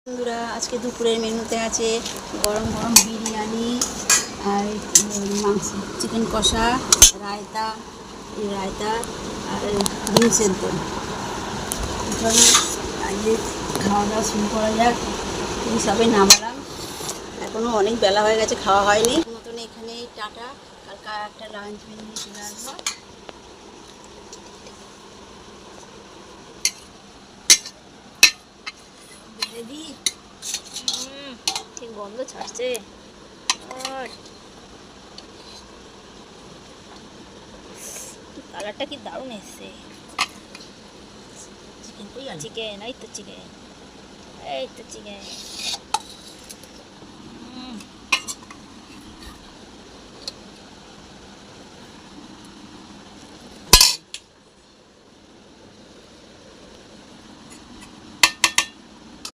বন্ধুরা, আজকে দুপুরের মেনুতে আছে গরম গরম বিরিয়ানি আর মাংস, চিকেন কষা, রায়তা আর ডিম সেদ্ধ। চলো আজকে খাওয়া দাওয়া শুরু করা যাক। এই সবে নামালাম, এখনও অনেক বেলা হয়ে গেছে, খাওয়া হয়নি। মতন এখানে টাটা, কালকে একটা লাঞ্চ মেনু নিয়ে চলে আসবো। রেডি? ঠিক গন্ধ ছাড়ছে। আর কালারটা কি দারুণ এসছে। চিকেন কই আছে? চিকেন, এই তো চিকেন।